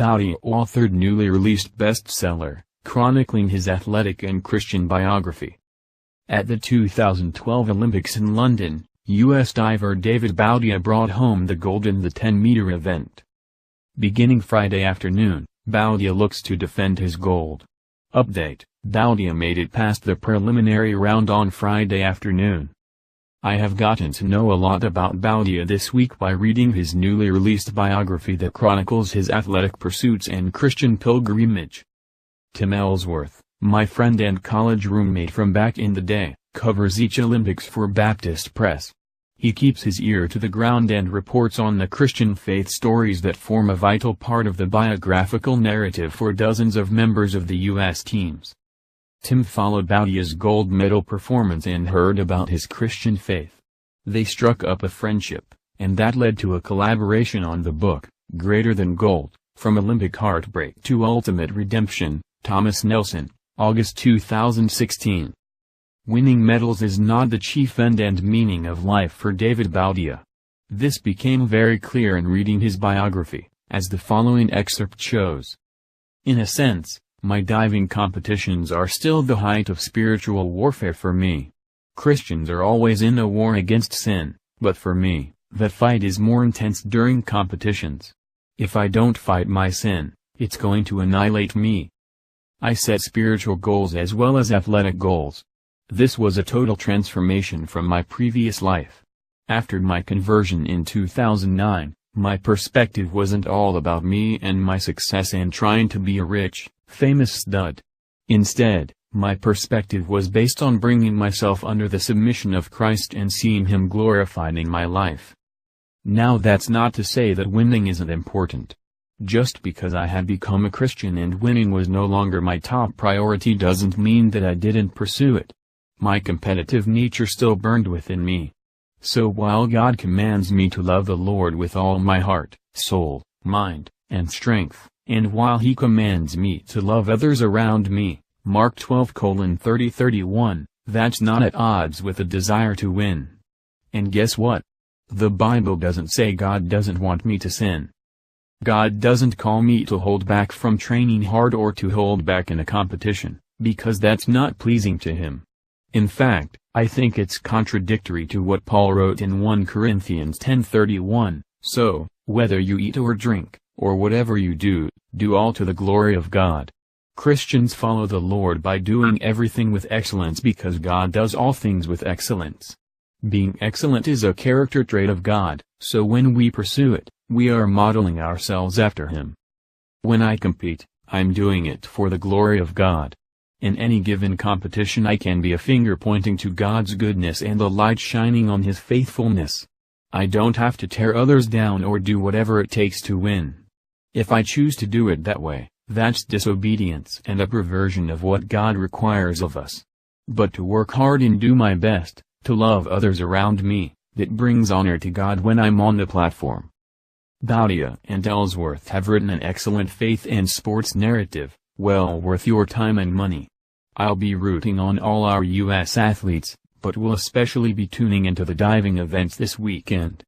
Boudia authored newly released bestseller, chronicling his athletic and Christian biography. At the 2012 Olympics in London, U.S. diver David Boudia brought home the gold in the 10-meter event. Beginning Friday afternoon, Boudia looks to defend his gold. Update: Boudia made it past the preliminary round on Friday afternoon. I have gotten to know a lot about Boudia this week by reading his newly released biography that chronicles his athletic pursuits and Christian pilgrimage. Tim Ellsworth, my friend and college roommate from back in the day, covers each Olympics for Baptist Press. He keeps his ear to the ground and reports on the Christian faith stories that form a vital part of the biographical narrative for dozens of members of the U.S. teams. Tim followed Boudia's gold medal performance and heard about his Christian faith. They struck up a friendship, and that led to a collaboration on the book, Greater Than Gold, From Olympic Heartbreak to Ultimate Redemption, Thomas Nelson, August 2016. Winning medals is not the chief end and meaning of life for David Boudia. This became very clear in reading his biography, as the following excerpt shows. In a sense, my diving competitions are still the height of spiritual warfare for me. Christians are always in a war against sin, but for me, that fight is more intense during competitions. If I don't fight my sin, it's going to annihilate me. I set spiritual goals as well as athletic goals. This was a total transformation from my previous life. After my conversion in 2009, my perspective wasn't all about me and my success and trying to be a rich, famous stud. Instead, my perspective was based on bringing myself under the submission of Christ and seeing Him glorified in my life. Now that's not to say that winning isn't important. Just because I had become a Christian and winning was no longer my top priority doesn't mean that I didn't pursue it. My competitive nature still burned within me. So while God commands me to love the Lord with all my heart, soul, mind, and strength, and while He commands me to love others around me, Mark 12:30-31, that's not at odds with a desire to win. And guess what? The Bible doesn't say God doesn't want me to sin. God doesn't call me to hold back from training hard or to hold back in a competition, because that's not pleasing to Him. In fact, I think it's contradictory to what Paul wrote in 1 Corinthians 10:31, so, whether you eat or drink, or whatever you do, do all to the glory of God. Christians follow the Lord by doing everything with excellence because God does all things with excellence. Being excellent is a character trait of God, so when we pursue it, we are modeling ourselves after Him. When I compete, I'm doing it for the glory of God. In any given competition I can be a finger pointing to God's goodness and a light shining on His faithfulness. I don't have to tear others down or do whatever it takes to win. If I choose to do it that way, that's disobedience and a perversion of what God requires of us. But to work hard and do my best, to love others around me, that brings honor to God when I'm on the platform. Boudia and Ellsworth have written an excellent faith and sports narrative, well worth your time and money. I'll be rooting on all our U.S. athletes, but will especially be tuning into the diving events this weekend.